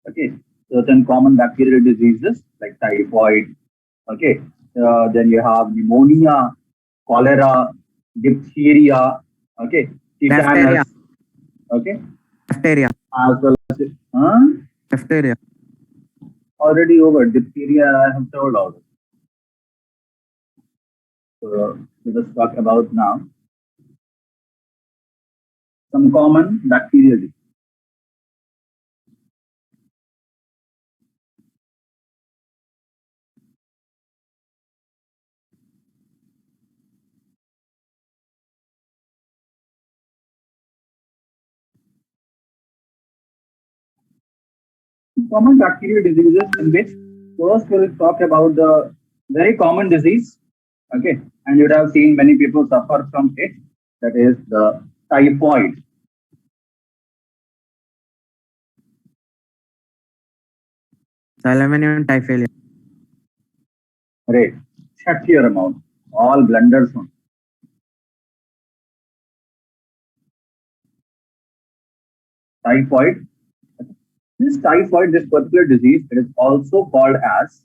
Okay, certain common bacterial diseases like typhoid. Okay, then you have pneumonia, cholera, diphtheria. Okay, Diphtheria. tetanus. Okay, Diphtheria. as well as Diphtheria. already over diphtheria. I have told already. So let us talk about now some common bacterial diseases. Common bacterial diseases in which first we'll talk about the very common disease. Okay, and you would have seen many people suffer from it. That is the typhoid. Salmonella typhoid. Right. Shut your mouth. All blunders on. Typhoid. This typhoid, this particular disease, it is also called as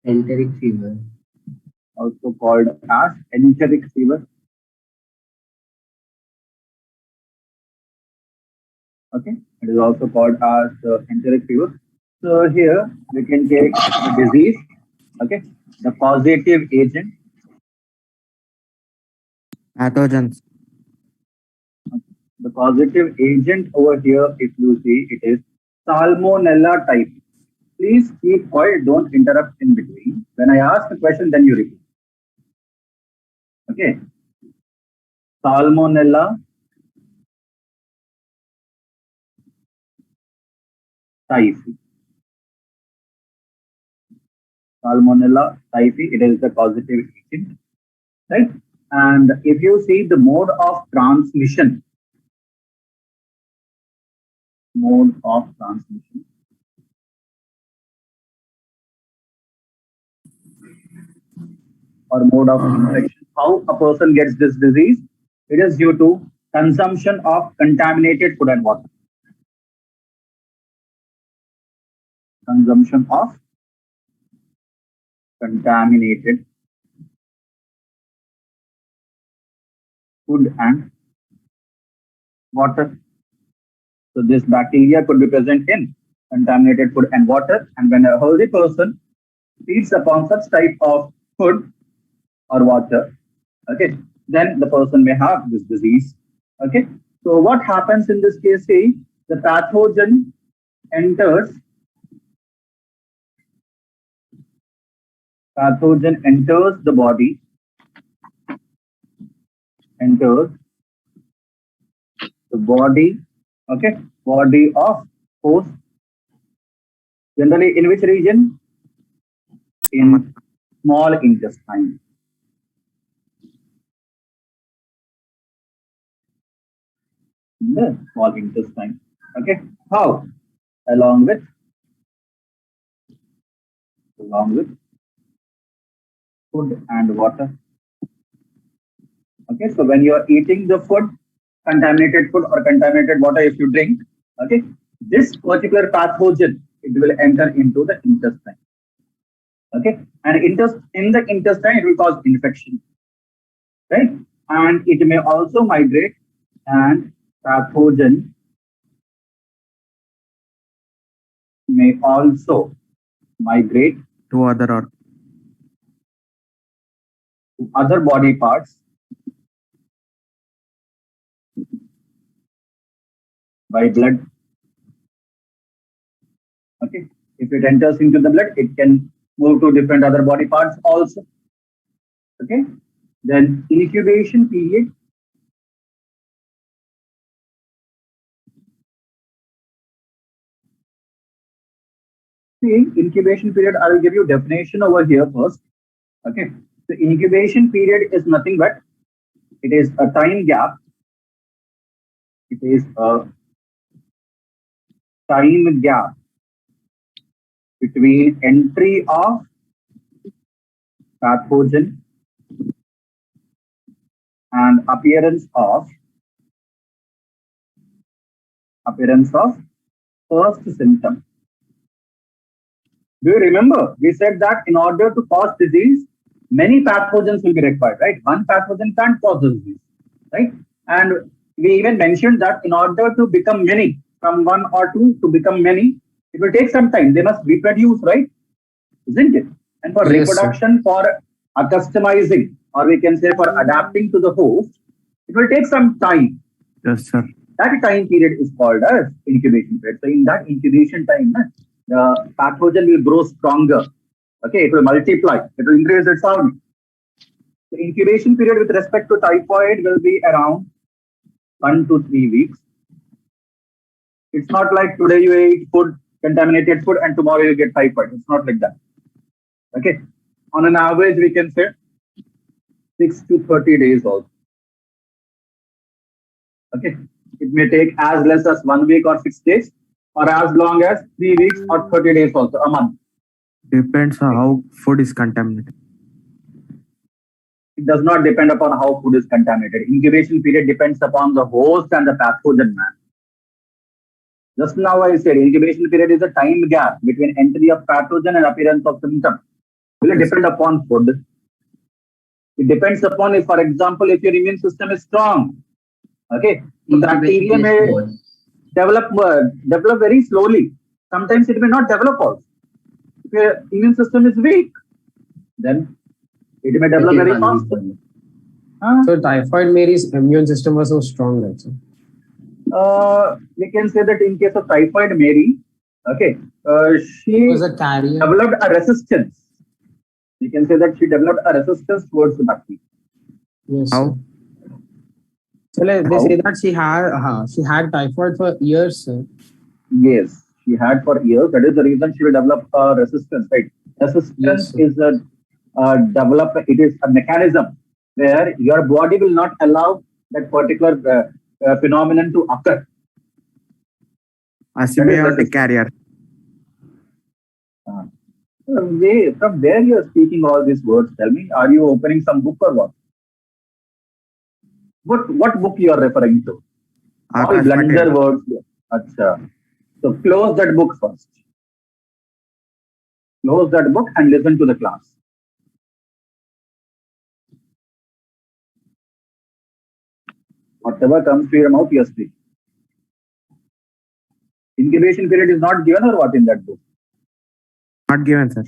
enteric fever. Also called as enteric fever. Okay, it is also called as enteric fever. So here we can take the disease. Okay, the causative agent. Pathogens. The causative agent over here, if you see, it is Salmonella type. Please keep quiet, don't interrupt in between. When I ask a question, then you repeat. Okay. Salmonella typhi. Salmonella typhi, it is the causative agent, right? And if you see the mode of transmission, or mode of infection, how a person gets this disease, it is due to consumption of contaminated food and water. Consumption of contaminated food and water. So this bacteria could be present in contaminated food and water, and when a healthy person feeds upon such type of food or water, okay, then the person may have this disease. Okay, so what happens in this case? See, the pathogen enters the body, okay, body of host. Generally, in which region? In small intestine. In the small intestine. Okay, how? Along with food and water. Okay, so when you are eating the food, contaminated food or contaminated water, if you drink, okay, this particular pathogen, it will enter into the intestine. Okay, and in the intestine, it will cause infection, right? And it may also migrate, and pathogen may also migrate to other body parts by blood. Okay, if it enters into the blood, it can move to different other body parts also. Okay, then incubation period. See, incubation period, I will give you definition over here first. Okay, the incubation period is nothing but it is a time gap. It is a time gap between entry of pathogen and appearance of first symptom. Do you remember? We said that in order to cause disease, many pathogens will be required, right? One pathogen can't cause the disease, right? And we even mentioned that in order to become many, from one or two to become many, it will take some time. They must reproduce, right? Isn't it? And for Yes, sir. reproduction, for customizing, or we can say for adapting to the host, it will take some time. Yes, sir. That time period is called as incubation period. So in that incubation time, the pathogen will grow stronger. Okay, it will multiply. It will increase its army. The incubation period with respect to typhoid will be around 1 to 3 weeks. It's not like today you eat food, contaminated food, and tomorrow you get typhoid. It's not like that. Okay, on an average, we can say 6 to 30 days also. Okay, it may take as less as 1 week or 6 days, or as long as 3 weeks or 30 days also, a month. Depends on how food is contaminated. It does not depend upon how food is contaminated. Incubation period depends upon the host and the pathogen, man. Just now I said incubation period is a time gap between entry of pathogen and appearance of symptom. Will it depend upon food? It depends upon if, for example, if your immune system is strong. Okay, so bacteria may develop very slowly. Sometimes it may not develop also. If your immune system is weak, then it may develop very fast. So typhoid Mary's immune system was so strong, that's it. We can say that in case of typhoid Mary, okay, she Was a carrier. developed a resistance. We can say that she developed a resistance towards the bacteria. Yes. How? So like, they How? say that she had typhoid for years, sir. Yes, she had for years. That is the reason she will develop a resistance, right? Resistance Yes, sir. is a it is a mechanism where your body will not allow that particular phenomenon to occur. Asymbiotic carrier. From where you are speaking all these words, tell me, are you opening some book or what? What book you are referring to? All Akash blunder Patel. words. Acha. So close that book first. Close that book and listen to the class. Whatever comes to your mouth, you speak. Incubation period is not given or what in that book? Not given, sir.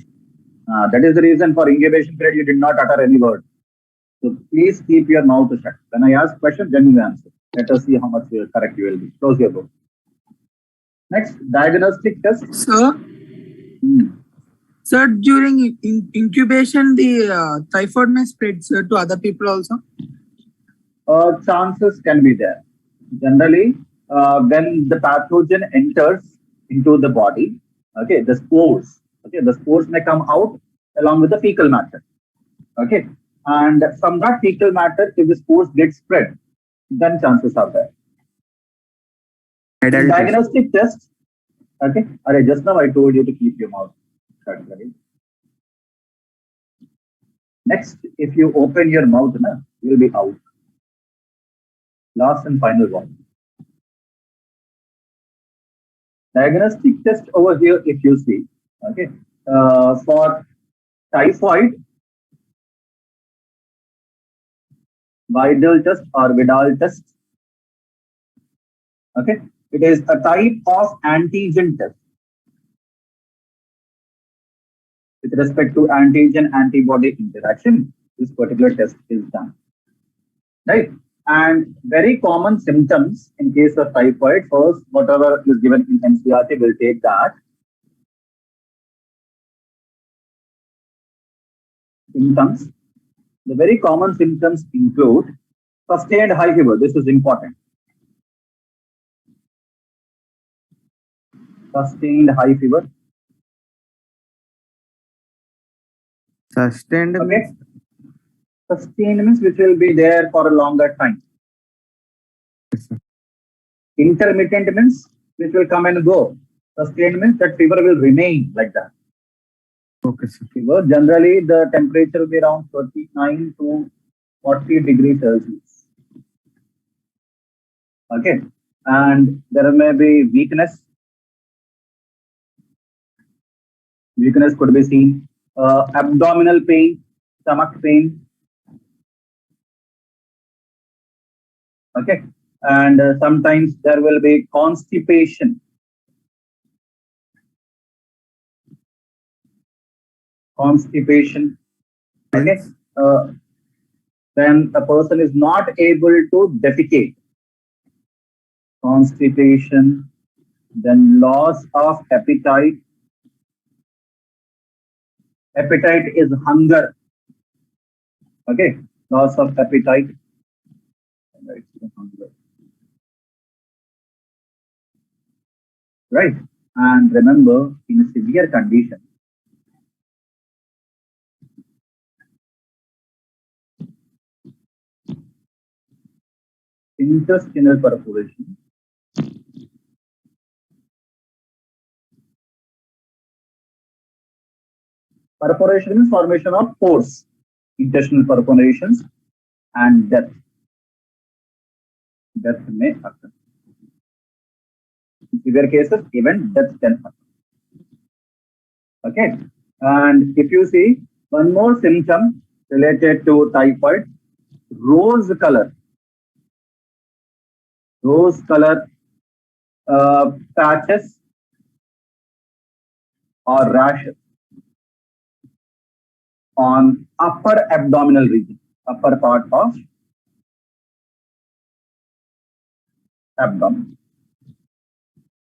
That is the reason for incubation period you did not utter any word. So please keep your mouth shut. When I ask question, then you answer. Let us see how much correct you will be. Close your book. Next, diagnostic test. Sir, sir, during incubation, the typhoid may spread, sir, to other people also. Chances can be there. Generally, when the pathogen enters into the body, okay, the spores may come out along with the fecal matter. Okay, and from that fecal matter, if the spores get spread, then chances are there. In Adult test. diagnostic test, okay, just now I told you to keep your mouth shut. Right? Next, if you open your mouth, you will be out. Last and final one. Diagnostic test over here, if you see, okay, for typhoid, Vidal test or Vidal test. Okay, it is a type of antigen test. With respect to antigen antibody interaction, this particular test is done. Right? And very common symptoms in case of typhoid, first, whatever is given in NCRT, will take that. Symptoms. The very common symptoms include sustained high fever. This is important. Sustained high fever. Sustained. Okay. Sustained means which will be there for a longer time. Yes, sir. Intermittent means which will come and go. Sustained means that fever will remain like that. Okay, sir. Fever, generally the temperature will be around 39 to 40 degrees Celsius. Okay. And there may be weakness. Weakness could be seen. Abdominal pain, stomach pain. Okay. And sometimes there will be constipation. Constipation. Okay. When a person is not able to defecate. Constipation. Then loss of appetite. Appetite is hunger. Okay. Loss of appetite. Right. And remember, in a severe condition, intestinal perforation. Perforation means formation of pores, intestinal perforations, and death. Death may occur. In severe cases, even death can occur. Okay. And if you see one more symptom related to typhoid, rose color. Rose color patches or rashes on upper abdominal region, upper part of abdomen.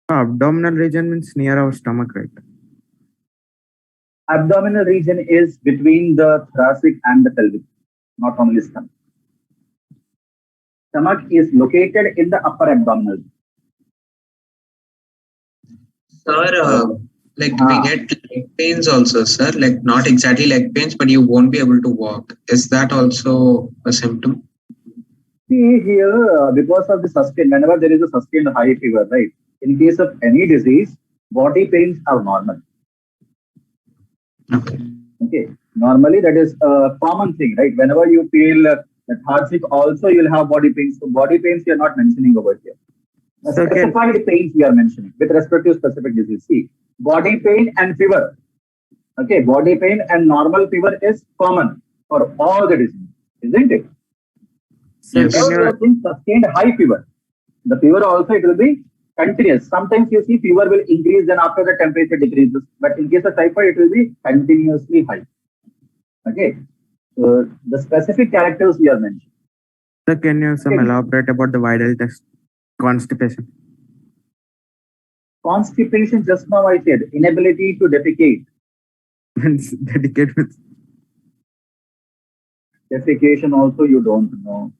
Abdominal region means near our stomach, right? Abdominal region is between the thoracic and the pelvic, not only stomach. Stomach is located in the upper abdominal. Sir, like we get leg pains also, sir. Like not exactly leg pains, but you won't be able to walk. Is that also a symptom? See here, because of the sustained, whenever there is a sustained high fever, right? In case of any disease, body pains are normal. Okay. Okay. Normally, that is a common thing, right? Whenever you feel lethargic, also you'll have body pains. So body pains we are not mentioning over here. Specified pains we are mentioning with respect to specific disease. See, body pain and fever. Okay, body pain and normal fever is common for all the diseases, isn't it? Yes. Sustained high fever. The fever also it will be continuous. Sometimes you see fever will increase, then after the temperature decreases. But in case of typhoid, it will be continuously high. Okay. So the specific characters we are mentioning. So can you elaborate about the vital test? Constipation. Constipation, just now I said, inability to defecate. Means dedicate means Defecation also you don't know.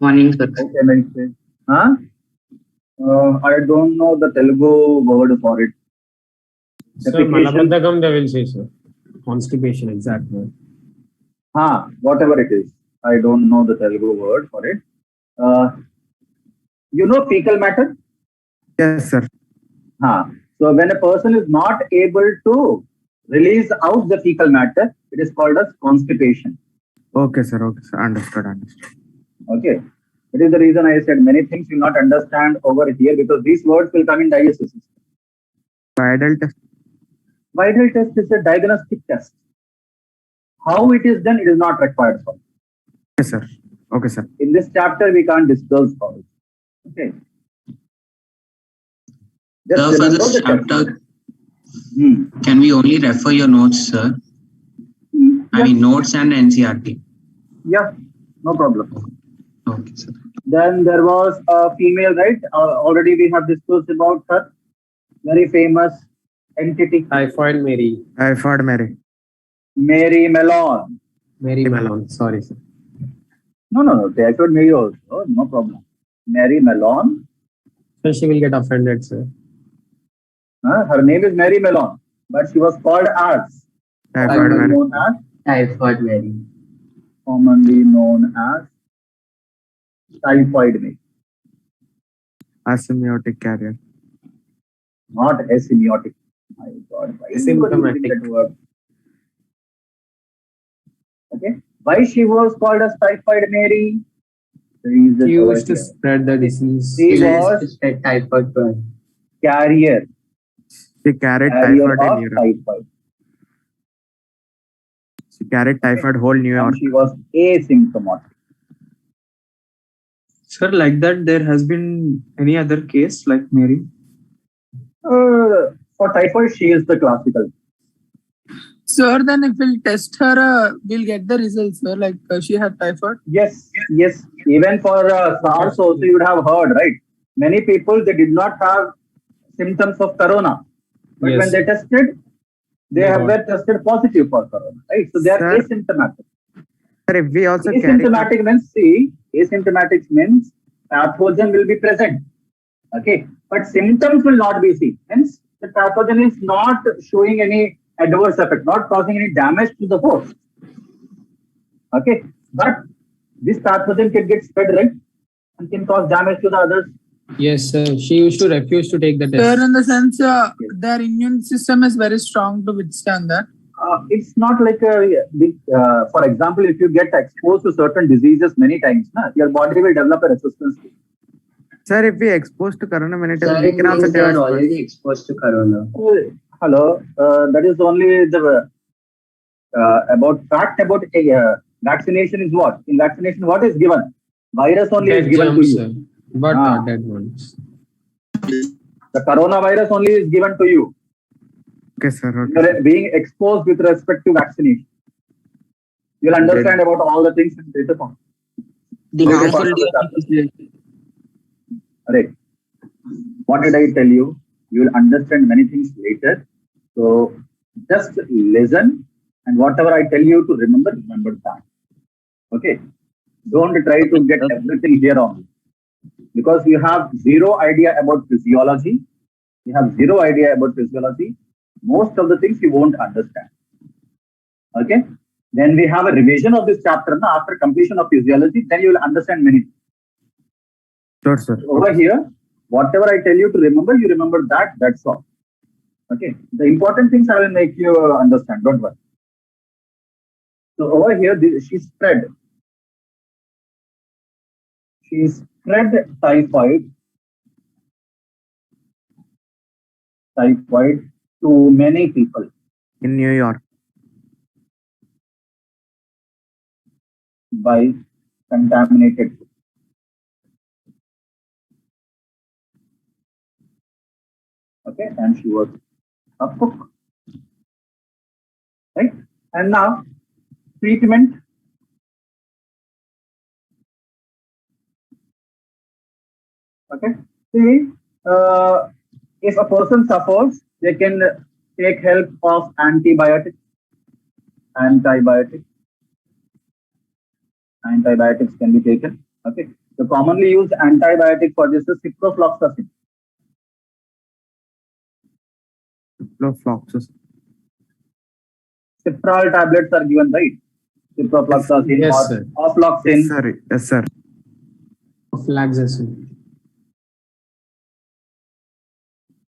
Morning, sir. Okay, huh? I don't know the Telugu word for it. Sir, Malabandhakam they will say, sir. Constipation, exact word. Whatever it is. I don't know the Telugu word for it. You know fecal matter? yes, sir. So when a person is not able to release out the fecal matter, it is called as constipation. Okay, sir. Okay, sir. Understood. Okay. That is the reason I said many things you will not understand over here because these words will come in digestive system. Vital test. Vital test is a diagnostic test. How it is done, it is not required for. Yes, sir. Okay, sir. In this chapter, we can't disclose for it. Okay. Sir, for this chapter, can we only refer your notes, sir? I mean, notes and NCRT. Yeah, no problem. Okay, sir. Then there was a female, right? Already we have discussed about her. Very famous entity. Typhoid Mary. Typhoid Mary. Mary Mellon. Mary Mellon. Sorry, sir. No. Typhoid Mary also. No problem. Mary Mellon. So she will get offended, sir. Her name is Mary Mellon, but she was called as Typhoid Mary. Typhoid Mary. Commonly known as Typhoid Mary. Asymptomatic carrier. Not asymptomatic. My God. Symptomatic. Okay. Why she was called as Typhoid Mary? She used to spread the disease. She was typhoid. carrier. She carried Carrier typhoid in of Europe. typhoid. She carried typhoid whole New York. And she was asymptomatic. Sir, like that, there has been any other case like Mary? For typhoid, she is the classical. Sir, then if we'll test her, we'll get the results, sir, like she had typhoid. Yes. Even for SARS also you would have heard, right? Many people, they did not have symptoms of corona. But Yes. when they tested, they were tested positive for corona, right? So they are Sir. asymptomatic. Sir, if we also Asymptomatic means pathogen will be present. Okay. But symptoms will not be seen. Hence, the pathogen is not showing any adverse effect, not causing any damage to the host. Okay. But this pathogen can get spread, right? And can cause damage to the others. Yes, sir. She used to refuse to take the test. Sir, in the sense, their immune system is very strong to withstand that. It's not like a big, for example, if you get exposed to certain diseases many times, your body will develop a resistance. Sir, if we exposed to corona many times, Sir, we it can also means they are get already exposed to corona. Hello, that is only the about vaccination is what? In vaccination, what is given? Virus only is Dead given germs, to you. sir. But not dead ones. The coronavirus only is given to you. Okay, sir. You are being exposed with respect to vaccination. You'll understand about all the things in later on. Right. What did I tell you? You will understand many things later. So just listen, and whatever I tell you to remember that. Okay. Don't try to get everything here on, because you have zero idea about physiology. You have zero idea about physiology. Most of the things you won't understand. Okay. Then we have a revision of this chapter. Now, after completion of physiology, then you will understand many things. Sure, sir. Over here, whatever I tell you to remember, you remember that. That's all. Okay. The important things I will make you understand. Don't worry. So over here, she spread typhoid to many people In New York. by contaminated food. Okay, and she was a cook. Right? And now, treatment. Okay. See, if a person suffers, they can take help of antibiotics. Antibiotics can be taken. Okay. The commonly used antibiotic for this is ciprofloxacin. Cipral tablets are given, right? Ciprofloxacin Yes, or sir. ofloxacin. Yes, sir. Yes, sir. Flaxacin.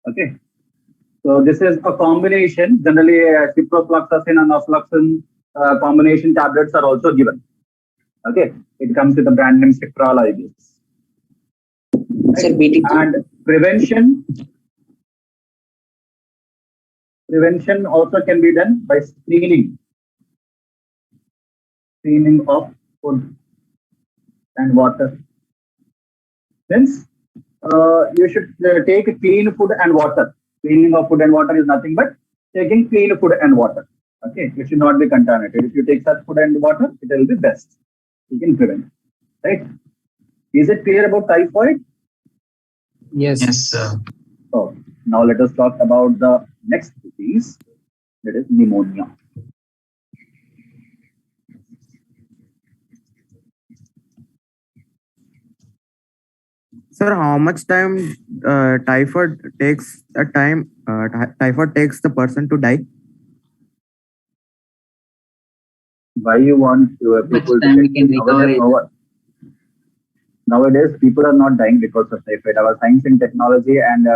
Okay. So this is a combination. Generally, ciprofloxacin and ofloxacin combination tablets are also given. Okay. It comes with the brand name Cipral, I guess. Right? And prevention also can be done by screening of food and water. Hence, you should take clean food and water. Cleaning of food and water is nothing but taking clean food and water. Okay, it should not be contaminated. If you take such food and water, it will be best. You can prevent. Right? Is it clear about typhoid? Yes. Yes, sir. So now let us talk about the next disease, that is pneumonia. Sir, how much time typhoid takes typhoid takes the person to die? Why you want people to get over? Nowadays, people are not dying because of typhoid. Our science and technology and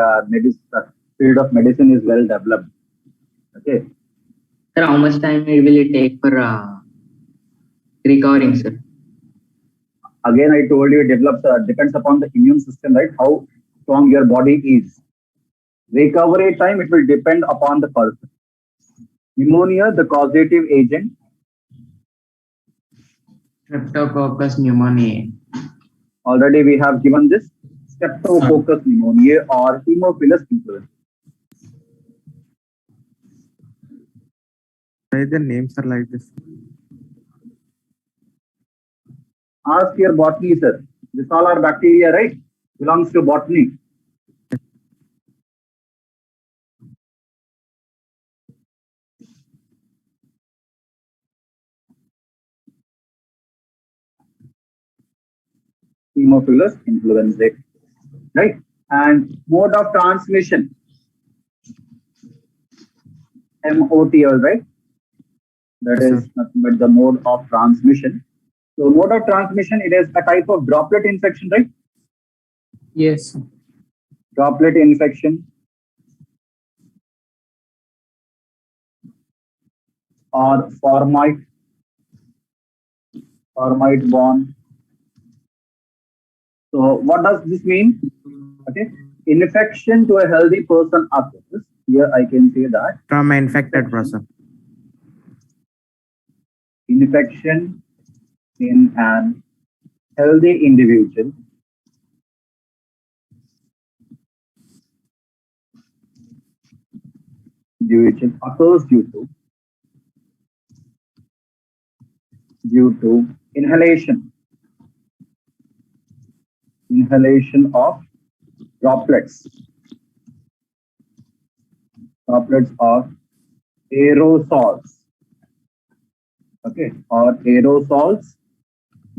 field of medicine is well developed. Okay. Sir, how much time will it take for recovering, sir? Again, I told you it develops depends upon the immune system, right? How strong your body is. Recovery time, it will depend upon the person. Pneumonia, the causative agent, Streptococcus pneumoniae. Already we have given this Streptococcus pneumoniae or Haemophilus influenza. Why the names are like this? Ask your botany, sir. This all are bacteria, right? Belongs to botany. Haemophilus influenzae, right? And mode of transmission, MOT, all right? That Yes, is nothing but the mode of transmission. So mode of transmission, it is a type of droplet infection, right? Yes. Droplet infection or formite borne. So what does this mean? Okay, infection to a healthy person occurs. Here I can say that From an infected person. infection in an healthy individual occurs due to inhalation of droplets of aerosols, okay, or aerosols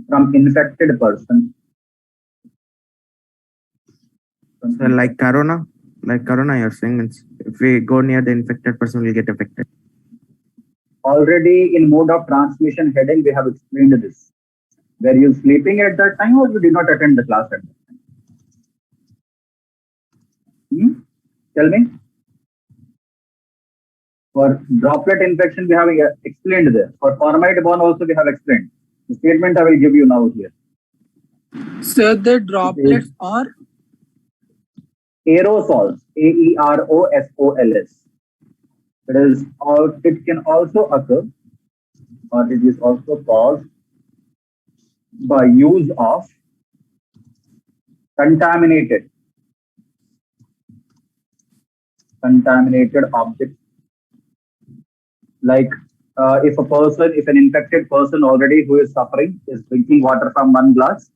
from infected person. So like corona, you're saying means if we go near the infected person, we'll get affected. Already in mode of transmission heading, we have explained this. Were you sleeping at that time or you did not attend the class at that time? Tell me. For droplet infection, we have explained there. For formite borne also we have explained. The statement I will give you now here. So the droplets are Aerosols, AEROSOLS. It can also occur, or it is also caused by use of contaminated objects. Like if an infected person already who is suffering is drinking water from one glass,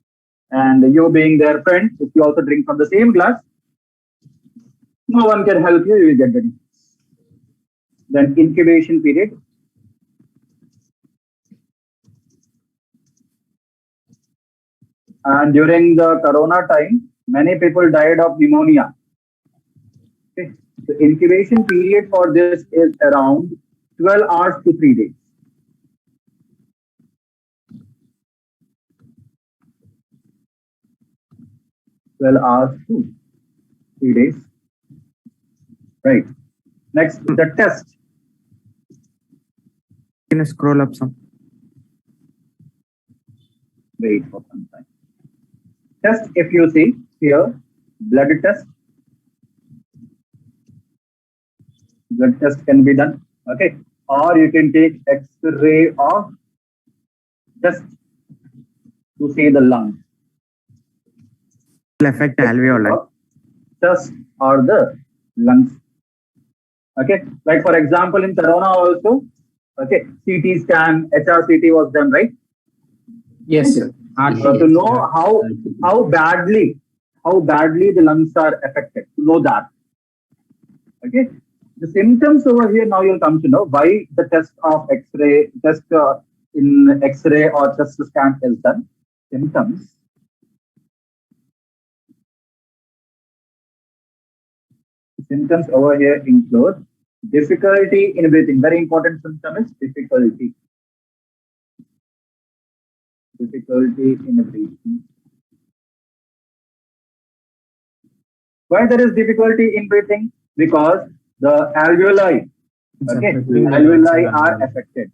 and you being their friend, if you also drink from the same glass, no one can help you, you will get the disease. Then incubation period. And during the corona time, many people died of pneumonia. Okay. The incubation period for this is around 12 hours to 3 days. 12 hours to 3 days. Right. Next, the test. Can you scroll up some? Wait for some time. Test, if you see here, blood test. Blood test can be done. Okay. Or you can take X-ray of just to see the lungs. Will affect alveoli. Just or the lungs. Okay. Like for example, in corona also, okay, CT scan, HRCT was done, right? Yes, sir. So to know how badly the lungs are affected, to know that. Okay. The symptoms over here, now you'll come to know why the test of X-ray, in X-ray or chest scan is done. Symptoms. Symptoms over here include difficulty in breathing. Very important symptom is difficulty. Difficulty in breathing. Why there is difficulty in breathing? Because the alveoli, okay, alveoli are affected.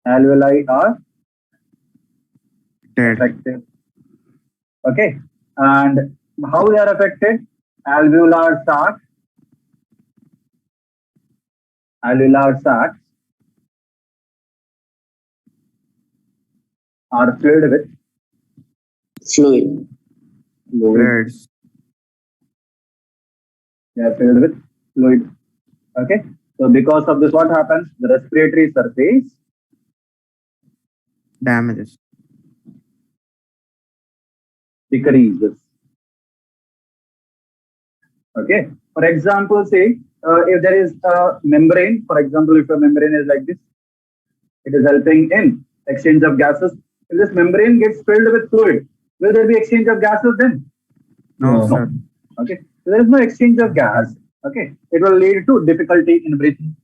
Alveoli are affected. Okay, and how they are affected? Alveolar sacs are filled with Fluid. fluid. Fluids. They are filled with fluid. Okay. So because of this, what happens? The respiratory surface Damages. decreases. Okay. For example, say if there is a membrane, for example, if a membrane is like this, it is helping in exchange of gases. If this membrane gets filled with fluid, will there be exchange of gases then? No, No. sir. Okay. So there is no exchange of gas. Okay. It will lead to difficulty in breathing.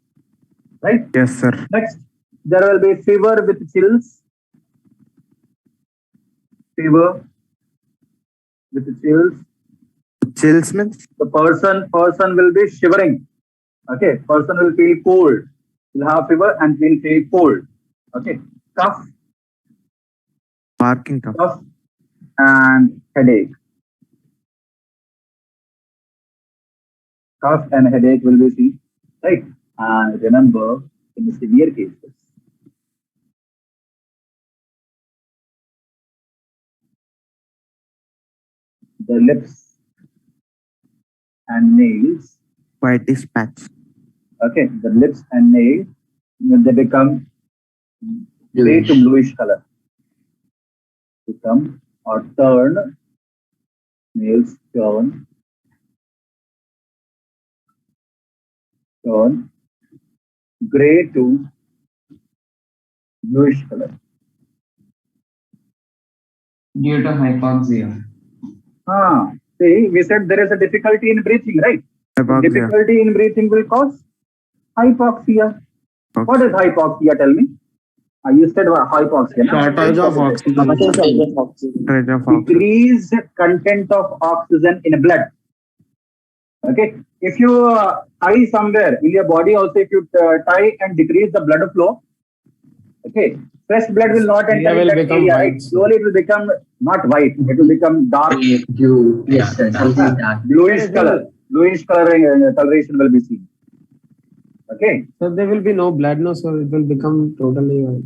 Right? Yes, sir. Next, there will be fever with chills. Fever with chills. Chills means? The person will be shivering. Okay. Person will feel cold. Will have fever and will feel cold. Okay. Cough Barking cough. and headache. Cough and headache will be seen. Right. And remember, in the severe cases, the lips and nails, Whitish patch. okay, the lips and nails, they become gray to bluish color. Become or turn, nails turn gray to bluish color. Due to hypoxia. See, we said there is a difficulty in breathing, right? Hypoxia. Difficulty in breathing will cause hypoxia. What is hypoxia? Tell me. You said hypoxia. Shortage of oxygen. Shortage of oxygen. Shortage of oxygen. Decreased content of oxygen in blood. Okay. If you tie somewhere in your body, also if you tie and decrease the blood flow, okay, fresh blood will not enter in that area. Right? Slowly it will become not white. It will become dark. Yes, sir. Something dark. Bluish color. Bluish coloration will be seen. Okay. So there will be no blood, no, so it will become totally white.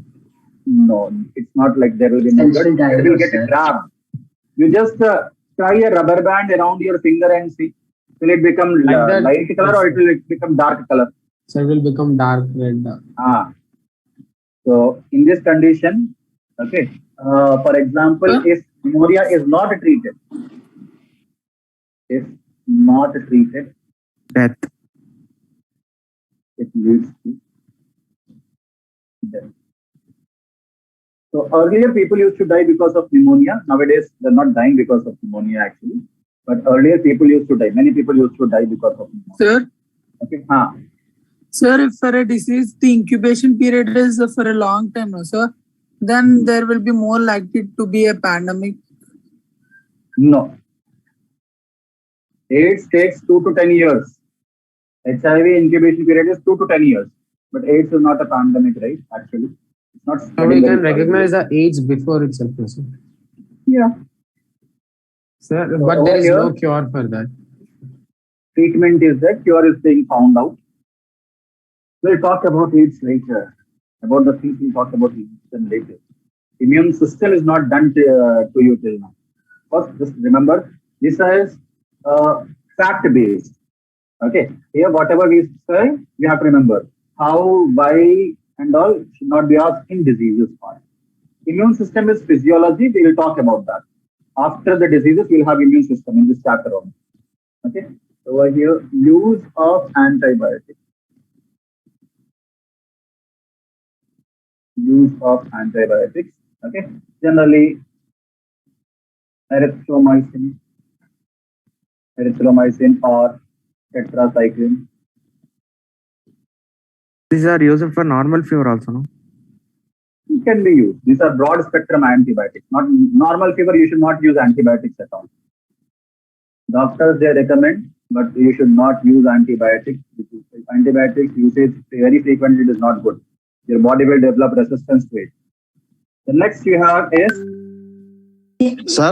No, it's not like there will be no blood. It will get grabbed. You just try a rubber band around your finger and see. Will it become Like light color or it will become dark color? So it will become dark red. So in this condition, okay, for example, if pneumonia is not treated, Death. it leads to death. So earlier people used to die because of pneumonia. Nowadays they're not dying because of pneumonia actually. But earlier people used to die. Many people used to die because of pneumonia. Sir, Okay. sir, if for a disease the incubation period is for a long time, no, sir, then there will be more likely to be a pandemic. No. AIDS takes 2 to 10 years. HIV incubation period is 2 to 10 years. But AIDS is not a pandemic, right? Actually, it's not. So we can recognize the age before itself, sir. Yeah. Sir, but there is no cure for that. Treatment is there. Cure is being found out. We'll talk about AIDS later. About the things we'll talk about later. Immune system is not done to you till now. First, just remember, this is fact-based. Okay. Here, whatever we say, we have to remember how, why, and all should not be asked in diseases part. Immune system is physiology. We will talk about that. After the diseases, we'll have immune system in this chapter only. Okay. So over here, use of antibiotics. Use of antibiotics. Okay. Generally, erythromycin or tetracycline. These are used for normal fever also, no? It can be used. These are broad spectrum antibiotics. Not normal fever, you should not use antibiotics at all. Doctors, they recommend, but you should not use antibiotics. Antibiotics usage very frequently is not good. Your body will develop resistance to it. The next you have is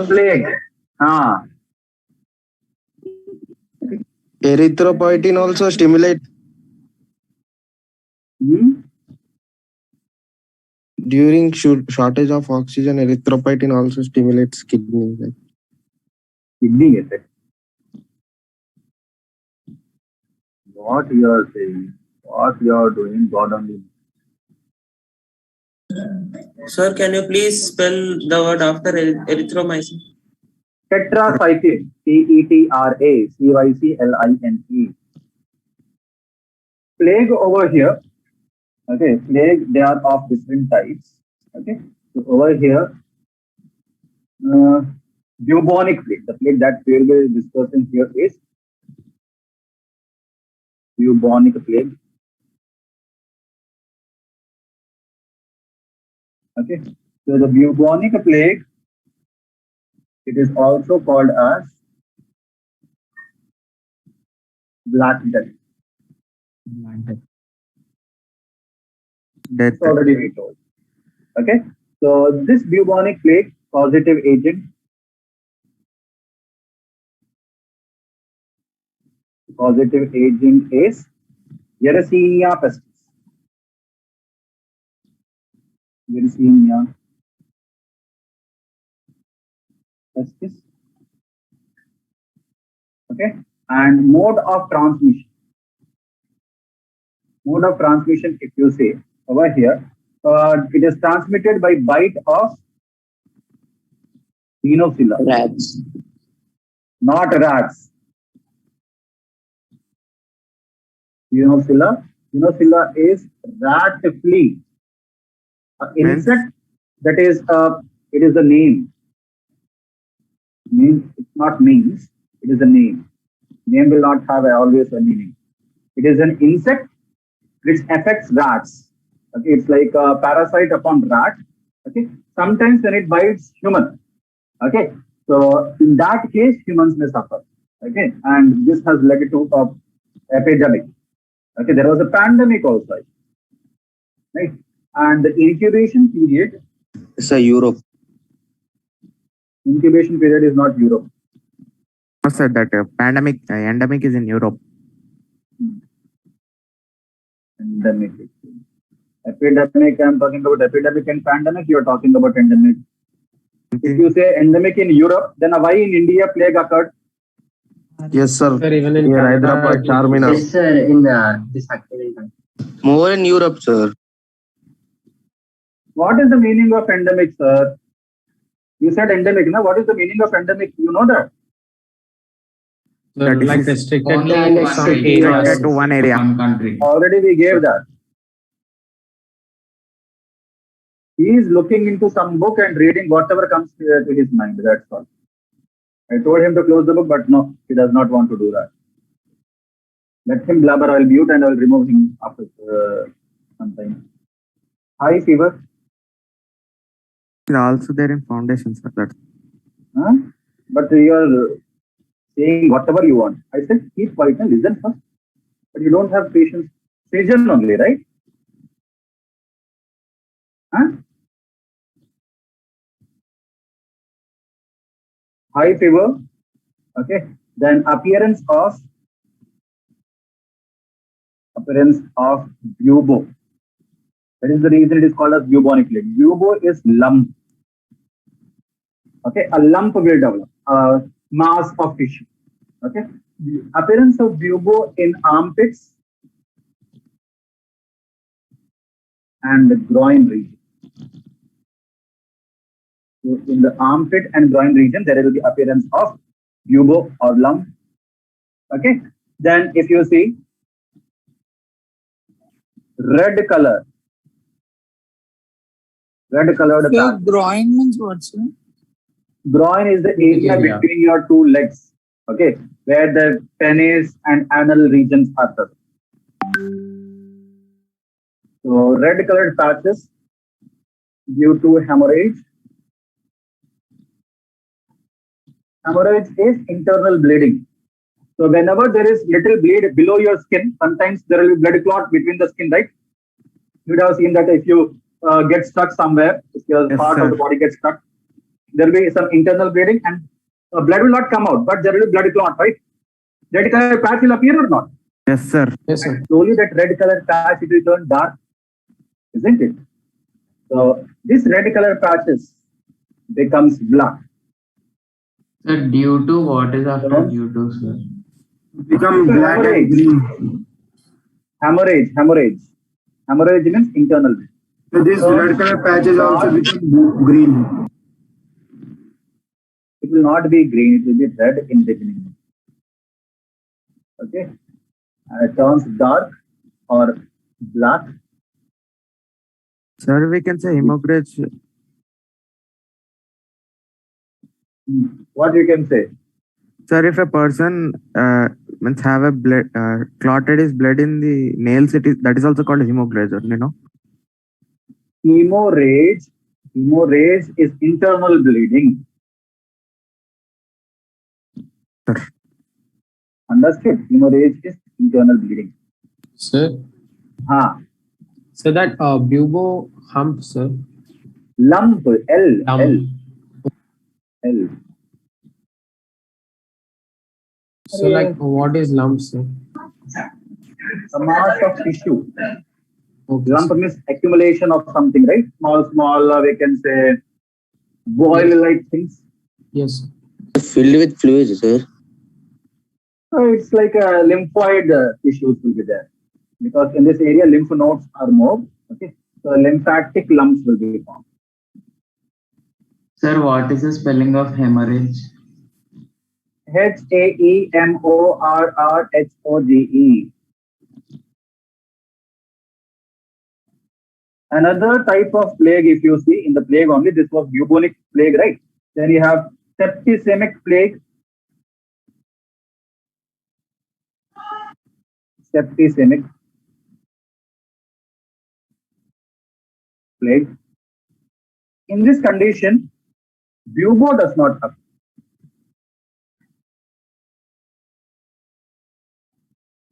plague. Erythropoietin also stimulate. During shortage of oxygen, erythropoietin also stimulates kidney. Kidney effect. What you are saying, what you are doing, God only. Sir, can you please spell the word after erythromycin? Tetracycline. Tetracycline. Plague over here. Okay, plague, they are of different types. Okay, so over here, bubonic plague. The plague that we will be discussing here is bubonic plague. Okay, so the bubonic plague, it is also called as Black Death. It's already we told. Okay, so this bubonic plague causative agent is Yersinia pestis. Yersinia pestis. Okay, and mode of transmission. Mode of transmission, if you say over here, it is transmitted by bite of Venocilla. Rats. Not rats. Venocilla. Venocilla is rat flea. Insect that is it is the name. Means it's not means, it is a name. Name will not have always a meaning. It is an insect which affects rats. Okay, it's like a parasite upon rat. Okay, sometimes when it bites human. Okay, so in that case, humans may suffer. Okay, and this has led to an epidemic. Okay, there was a pandemic also. Right, and the incubation period. It's a Europe. Incubation period is not Europe. I said that endemic is in Europe. Endemic. Epidemic, I'm talking about epidemic and pandemic, you are talking about endemic. If you say endemic in Europe, then why in India plague occurred? Yes, sir. Sir, even in Here, Canada, Hyderabad, Charminar. Yes, sir, in this activity. More in Europe, sir. What is the meaning of endemic, sir? You said endemic, no? What is the meaning of endemic? You know that? Sir, like restricted Only to in one some area, areas. to one area. one country. Already we gave that. He is looking into some book and reading whatever comes to his mind. That's all. I told him to close the book, but no, he does not want to do that. Let him blabber. I will mute and I will remove him after some time. High fever. It's also there in foundations. That's Huh? But you are saying whatever you want. I said keep quiet and listen first. But you don't have patience. Listen only, right? Huh? High fever. Okay. Then appearance of bubo. That is the reason it is called as bubonic plague. Bubo is lump. Okay, a lump will develop, a mass of tissue. Okay, the appearance of bubo in armpits and the groin region. So in the armpit and groin region, there will be appearance of bubo or lump. Okay, then if you see red colored So patch. groin means what, sir? Groin is the area between your two legs, okay, where the penis and anal regions are present. So red colored patches due to hemorrhage. Hemorrhage is internal bleeding. So whenever there is little bleed below your skin, sometimes there will be blood clot between the skin, right? You would have seen that if you get stuck somewhere, if your part of the body gets stuck, there will be some internal bleeding and blood will not come out, but there will be blood clot, right? Red color patch will appear or not? yes, sir. Yes, sir. And slowly that red color patch it will turn dark, isn't it? So this red color patches becomes black. Sir, due to what is after So, due to, sir? Become black and hemorrhage. green. Hemorrhage means internal. So this red color patches also become green. It will not be green, it will be red in beginning. Okay. And it turns dark or black. Sir, we can say hemorrhage. What you can say? Sir, if a person means have a blood clotted is blood in the nails, that is also called hemorrhage, you know. Hemorrhage is internal bleeding. Sir. Understood? Hemorrhage is internal bleeding. Sir? So that bubo hump, sir? Lump, L. So like what is lump, sir? A mass of tissue. Okay, Lump means accumulation of something, right? Small, we can say boil-like things. Yes. Filled with fluids, sir. So it's like a lymphoid tissues will be there. Because in this area, lymph nodes are more. Okay. So lymphatic lumps will be formed. Sir, what is the spelling of hemorrhage? Hemorrhoge. Another type of plague, if you see in the plague only, this was bubonic plague, right? Then you have septicemic plague. Septicemic plague. In this condition, bubo does not occur.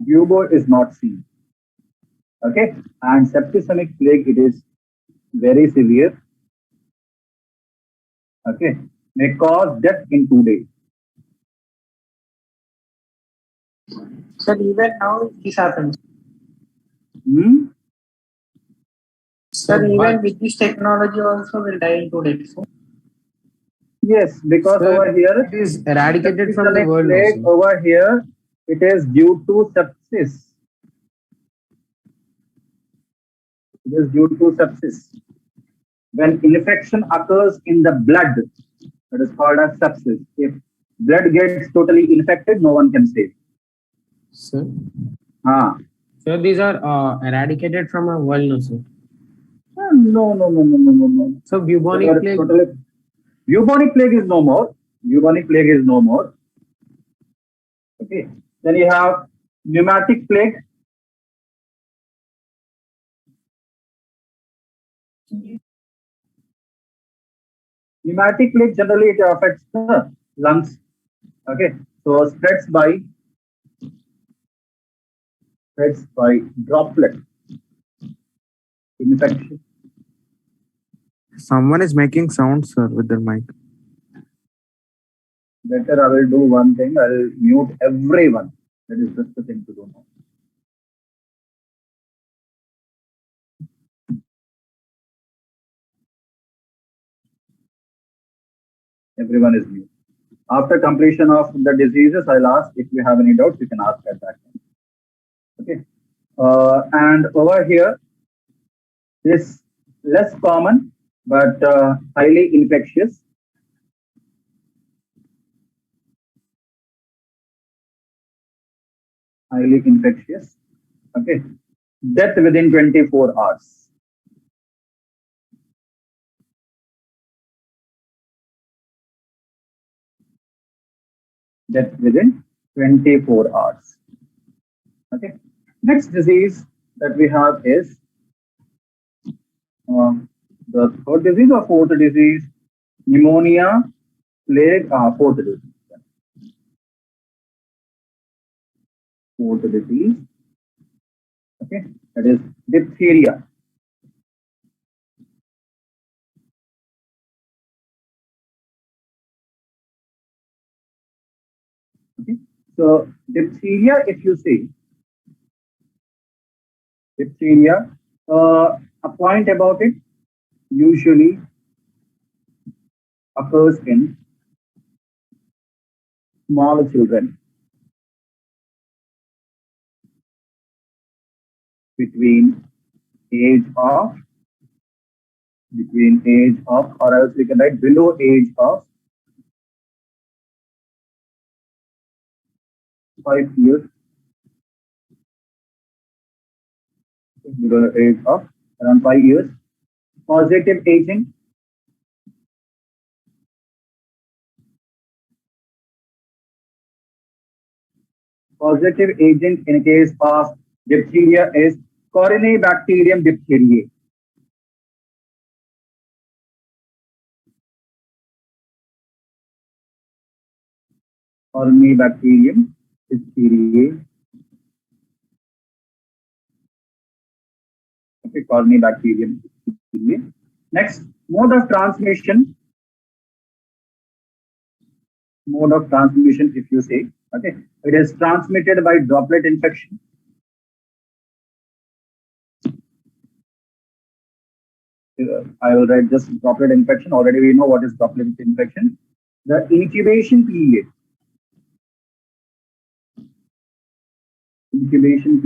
Bubo is not seen. Okay, and septicemic plague, it is very severe. Okay, may cause death in 2 days. So even now this happens. Sir, even with this technology also will die in 2 days. Yes, because Sir, over here it is eradicated from the septicemic world plague also. over here, it is due to sepsis. It is due to sepsis. When infection occurs in the blood, that is called as sepsis. If blood gets totally infected, no one can save. Sir? So these are eradicated from our world now, sir? No. So bubonic plague? Bubonic plague is no more. Okay. Then you have pneumatic plague. Pneumatic plague generally it affects the lungs. Okay. So spreads by droplet infection. Someone is making sound, sir, with their mic. Better I will do one thing. I will mute everyone. That is just the thing to do now. Everyone is mute. After completion of the diseases, I'll ask if you have any doubts, you can ask at that time. Okay. And over here, this less common but highly infectious. Okay. Death within 24 hours. Death within 24 hours. Okay. Next disease that we have is the third disease or fourth disease, pneumonia, plague, fourth disease. Fourth disease. Okay, that is diphtheria. Okay, so diphtheria, if you see, diphtheria, a point about it, usually occurs in small children between age of or else we can write below age of 5 years, below age of around 5 years. Positive agent in case of diphtheria is Corynebacterium diphtheriae. Corynebacterium diphtheriae. Okay, Corynebacterium diphtheriae. Next, mode of transmission, if you say, okay, it is transmitted by droplet infection. I will write just droplet infection. Already we know what is droplet infection. The incubation period. Incubation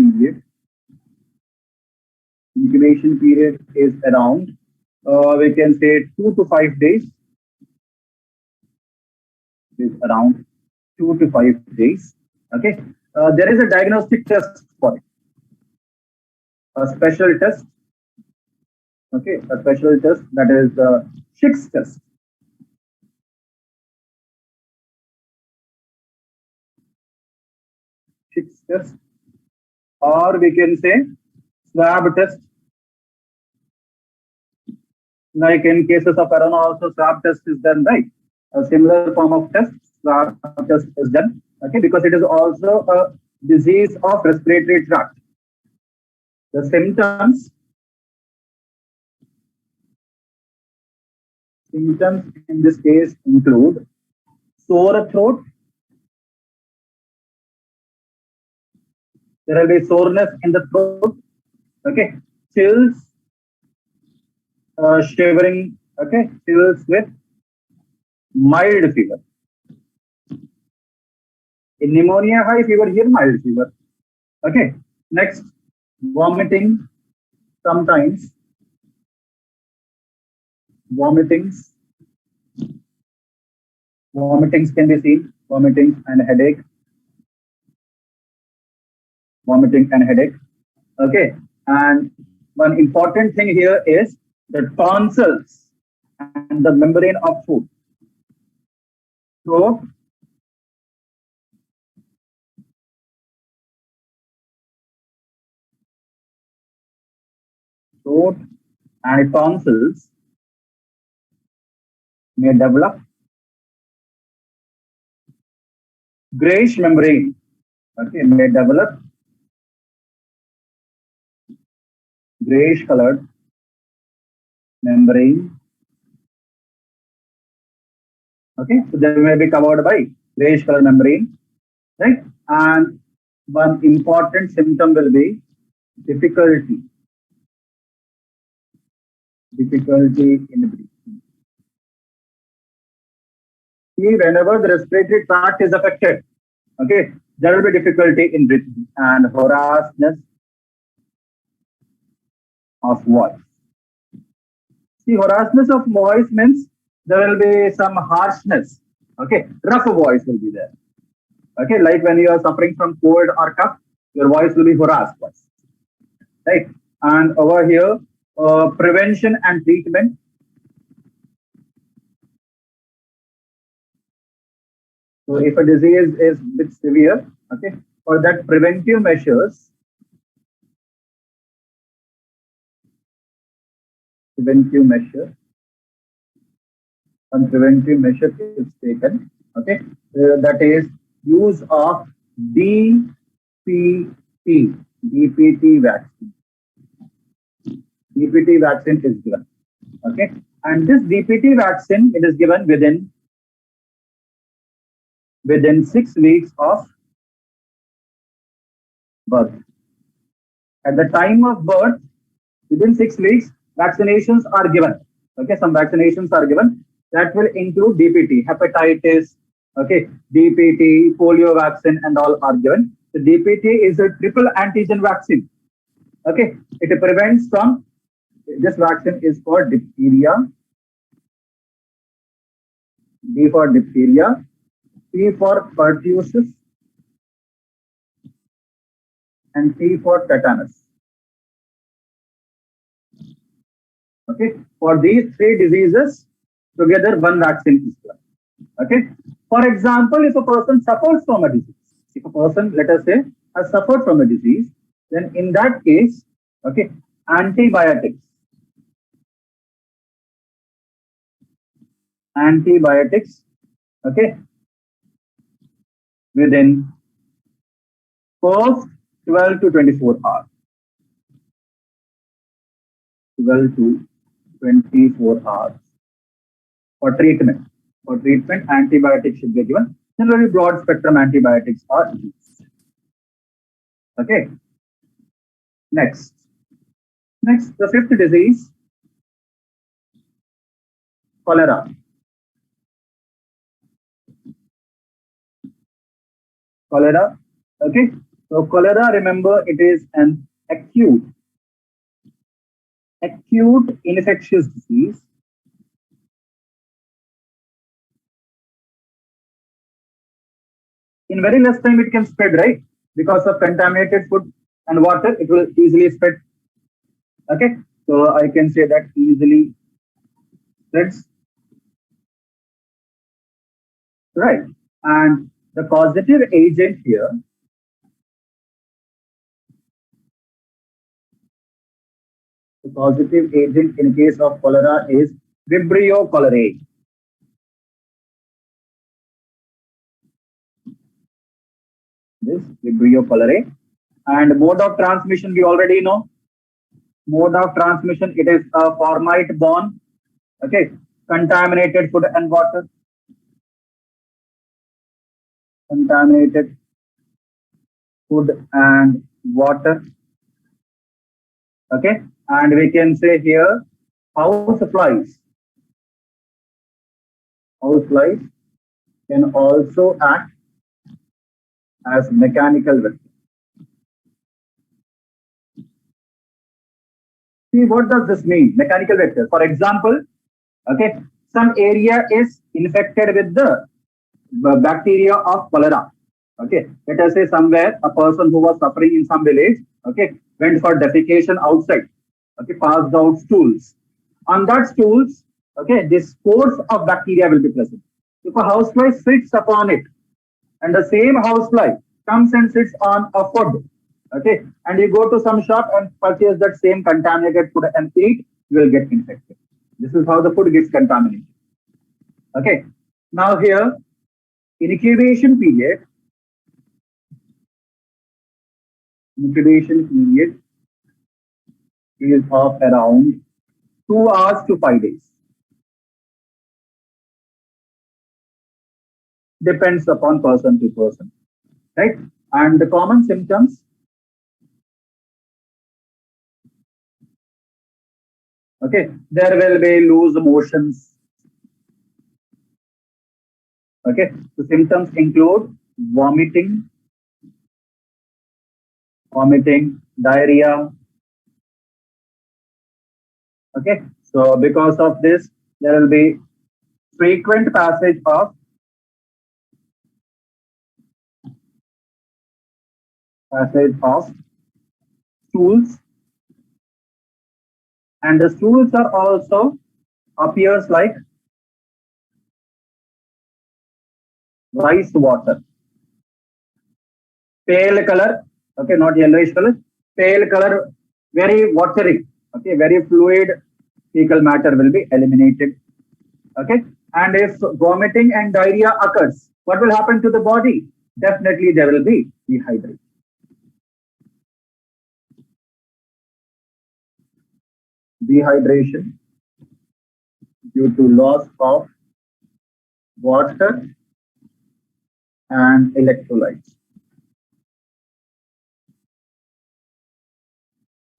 period is around, we can say 2 to 5 days. Is around 2 to 5 days. Okay. There is a diagnostic test for it. A special test. Okay, a special test, that is the Schick's test. Schick's test, or we can say swab test. Like in cases of corona, also swab test is done, right? A similar form of test, swab test is done. Okay, because it is also a disease of respiratory tract. The symptoms in this case include sore throat. There will be soreness in the throat. Okay, chills, shivering. Okay, chills with mild fever. In pneumonia, high fever, here mild fever. Okay, next, vomiting. Sometimes vomitings can be seen. Vomiting and headache. Okay, and one important thing here is the tonsils and the membrane of food. Throat, and tonsils may develop grayish membrane. Okay, may develop grayish colored membrane. Okay, so they may be covered by grayish color membrane, right? And one important symptom will be difficulty in breathing. See, whenever the respiratory tract is affected, okay, there will be difficulty in breathing and hoarseness of voice. See, hoarseness of voice means there will be some harshness. Okay, rough voice will be there. Okay, like when you are suffering from cold or cough, your voice will be hoarse voice. Right? And over here, prevention and treatment. So if a disease is a bit severe, okay, for that preventive measures, one preventive measure is taken, okay, that is use of DPT vaccine. DPT vaccine is given, okay, and this DPT vaccine, it is given within 6 weeks of birth. At the time of birth, within 6 weeks, vaccinations are given. Okay, some vaccinations are given that will include DPT, hepatitis, okay, DPT, polio vaccine, and all are given. The DPT is a triple antigen vaccine. Okay, it prevents from, this vaccine is for diphtheria, D for diphtheria, P for pertussis, and T for tetanus. Okay, for these three diseases, together one vaccine is given. Okay, for example, if a person suffers from a disease, if a person, let us say, has suffered from a disease, then in that case, okay, antibiotics okay, within first 12 to 24 hours. 12 to 24 hours for treatment. For treatment, antibiotics should be given. Generally, broad spectrum antibiotics are used. Okay. Next, the fifth disease, cholera. Cholera. Okay. So cholera, remember, it is an acute infectious disease in very less time it can spread, right? Because of contaminated food and water, it will easily spread. Okay, so I can say that easily spreads, right? And the causative agent here, the causative agent in case of cholera is Vibrio cholerae. This Vibrio cholerae. And mode of transmission, we already know. Mode of transmission, it is a formite borne, okay, contaminated food and water. Contaminated food and water. Okay, and we can say here house flies. House flies can also act as mechanical vector. See, what does this mean? Mechanical vector. For example, okay, some area is infected with the bacteria of cholera. Okay, let us say somewhere a person who was suffering in some village, okay, went for defecation outside, okay, passed out stools. On that stools, okay, the spores of bacteria will be present. If a housefly sits upon it, and the same housefly comes and sits on a food, okay, and you go to some shop and purchase that same contaminated food and eat, you will get infected. This is how the food gets contaminated. Okay, now here, incubation period is of around 2 hours to 5 days. Depends upon person to person, right? And the common symptoms, okay, there will be loose motions. Okay, the symptoms include vomiting, diarrhea. Okay, so because of this, there will be frequent passage of stools, and the stools are also appears like rice water, pale color, okay, not yellowish color, pale color, very watery, okay, very fluid fecal matter will be eliminated. Okay, and if vomiting and diarrhea occurs, what will happen to the body? Definitely there will be dehydration. Dehydration due to loss of water and electrolytes.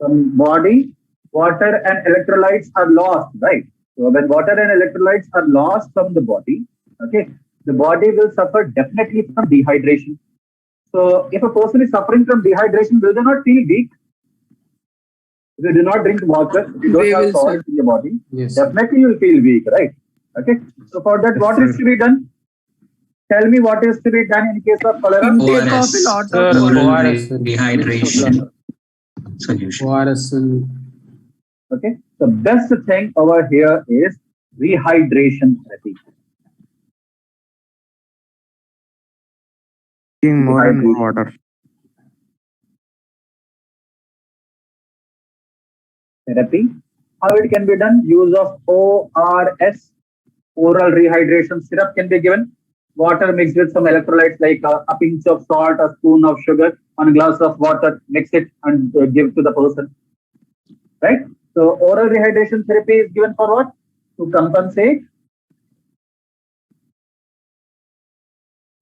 Some body, water and electrolytes are lost, right? So when water and electrolytes are lost from the body, okay, the body will suffer definitely from dehydration. So if a person is suffering from dehydration, will they not feel weak? If you do not drink water, if you don't have salt in your body, definitely you will feel weak, right? Okay. So for that, what is to be done? Tell me what is to be done in case of cholera? Intake of a lot of oral rehydration solution. ORS. Okay. The best thing over here is rehydration therapy. Drinking more and more water. Therapy. How it can be done? Use of ORS, oral rehydration syrup, can be given. Water mixed with some electrolytes like a pinch of salt, a spoon of sugar, and a glass of water. Mix it and give to the person. Right? So oral rehydration therapy is given for what? To compensate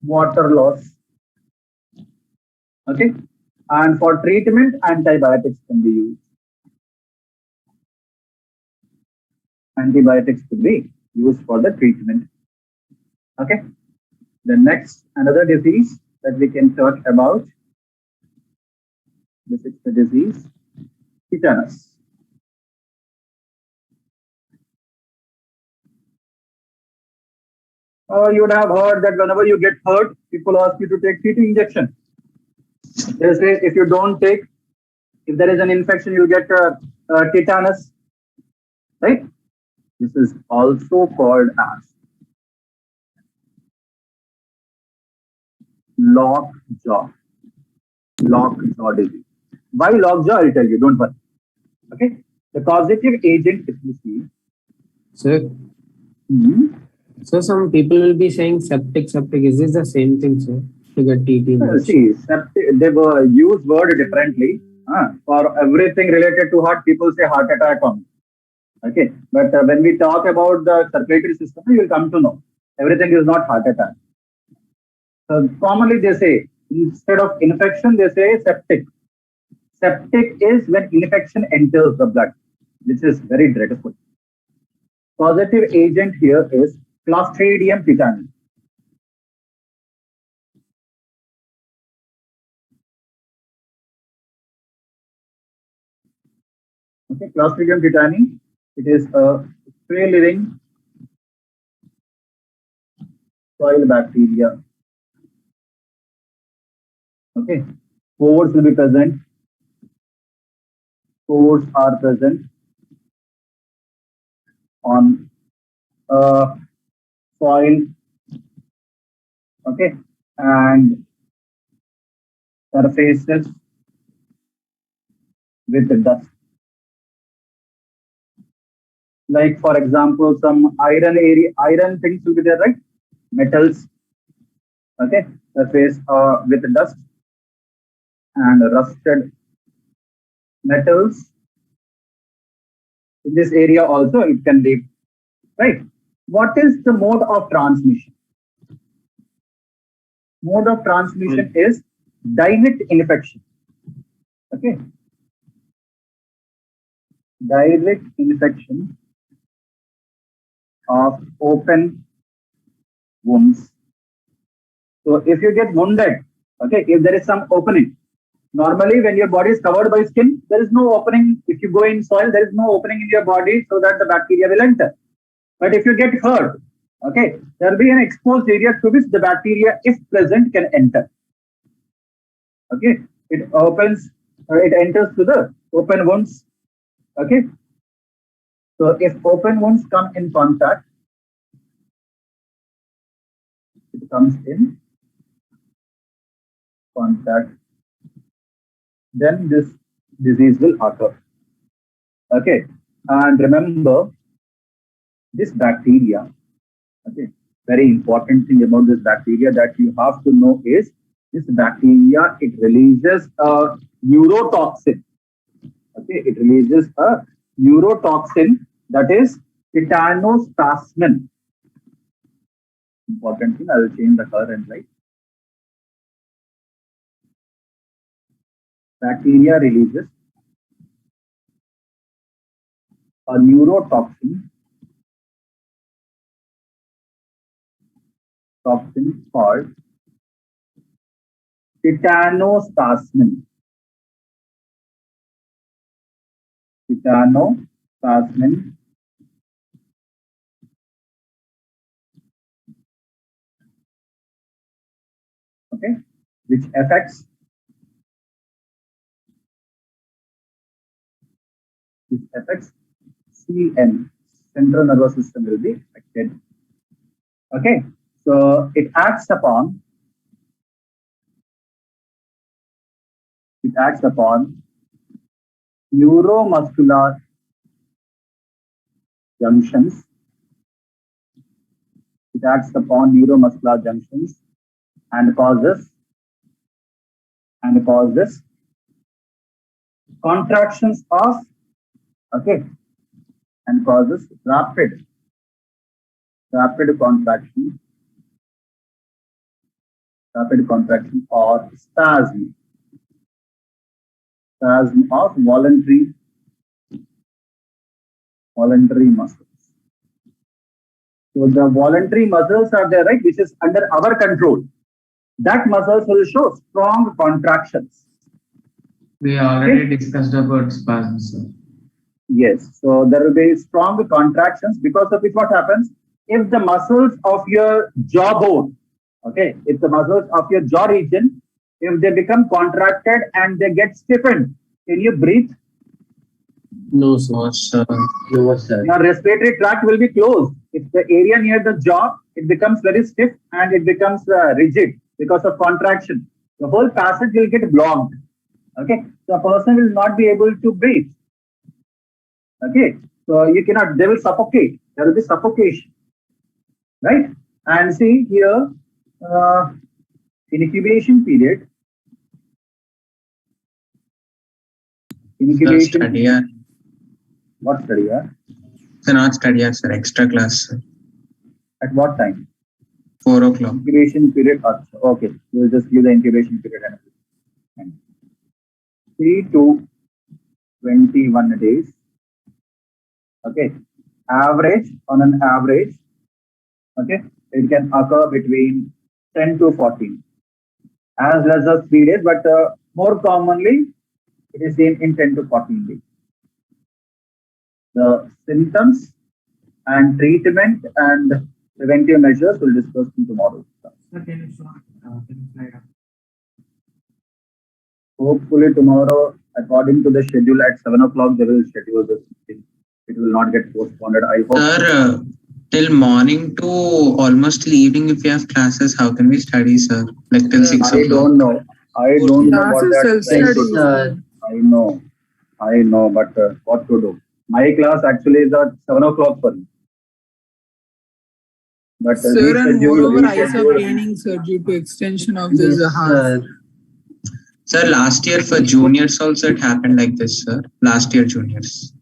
water loss. Okay. And for treatment, antibiotics can be used. Antibiotics could be used for the treatment. Okay. The next, another disease that we can talk about. This is the disease, tetanus. You would have heard that whenever you get hurt, people ask you to take TT injection. They say if you don't take, if there is an infection, you get tetanus, right? This is also called as lockjaw disease. Why lockjaw? I'll tell you, don't worry. Okay. The causative agent, if you see. Sir. So some people will be saying septic. Is this the same thing, sir? To get TT? See, septic, they were use word differently. For everything related to heart, people say heart attack on. Okay. But when we talk about the circulatory system, you will come to know everything is not heart attack. So commonly they say, instead of infection, they say septic. Septic is when infection enters the blood, which is very dreadful. Causative agent here is Clostridium tetani. Okay, Clostridium tetani. It is a free-living soil bacteria. Okay, spores will be present. Spores are present on soil. Okay, and surfaces with dust. Like for example, some iron things will be there, right? Metals. Okay, surface with dust and rusted metals. In this area also it can live, right? What is the mode of transmission? Mode of transmission is direct infection. Okay. Direct infection of open wounds. So if you get wounded, okay, if there is some opening, normally when your body is covered by skin, there is no opening. If you go in soil, there is no opening in your body so that the bacteria will enter. But if you get hurt, okay, there will be an exposed area through which the bacteria, if present, can enter. Okay, it opens, it enters to the open wounds. Okay, so if open wounds come in contact, it comes in contact, then this disease will occur. Okay, and remember this bacteria. Okay, very important thing about this bacteria that you have to know is this bacteria, it releases a neurotoxin. Okay, it releases a neurotoxin that is titanospasmin. Important thing, I will change the color and light. Bacteria releases a neurotoxin toxin called titanostasmin. Titanostasmin. Okay, which affects CN, central nervous system will be affected. Okay, so it acts upon neuromuscular junctions. It acts upon neuromuscular junctions and causes contractions of, okay, and causes rapid contraction or spasm of voluntary muscles. So the voluntary muscles are there, right, which is under our control. That muscles will show strong contractions. We already discussed about spasms, sir. Yes, so there will be strong contractions, because of which what happens, if the muscles of your jawbone, okay, if the muscles of your jaw region, if they become contracted and they get stiffened, can you breathe? No, sir. No, sir. Your respiratory tract will be closed. If the area near the jaw, it becomes very stiff and it becomes rigid because of contraction. The whole passage will get blocked. Okay, the person will not be able to breathe. Okay, so you cannot, they will suffocate. There will be suffocation, right? And see here, incubation period. Sir, study hour. What study hour? Sir, not study hour, sir. Extra class, sir. At what time? 4 o'clock. Incubation period. Okay, we will just give the incubation period. 3 to 21 days. Okay, on an average, okay, it can occur between 10 to 14, as less as 3 days, but more commonly it is seen in 10 to 14 days. The symptoms and treatment and preventive measures we'll discuss in tomorrow. Hopefully tomorrow, according to the schedule at 7 o'clock, they will schedule this thing. It will not get postponed. I hope. Sir, till morning to almost till evening, if you have classes, how can we study, sir? Like till 6 o'clock? I don't know what that Self-study. I know, but what to do? My class actually is at 7 o'clock for me. But Sir, and moreover, eyes are paining, sir, due to extension of this half. Sir, last year for juniors also it happened like this, sir. Last year juniors.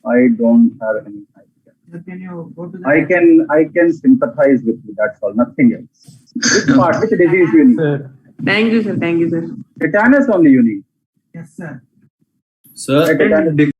I don't have any idea. Can you go to the I can sympathize with you. That's all. Nothing else. Which disease you need? Sir. Thank you, sir. Tetanus only you need. Yes, sir. Tetanus.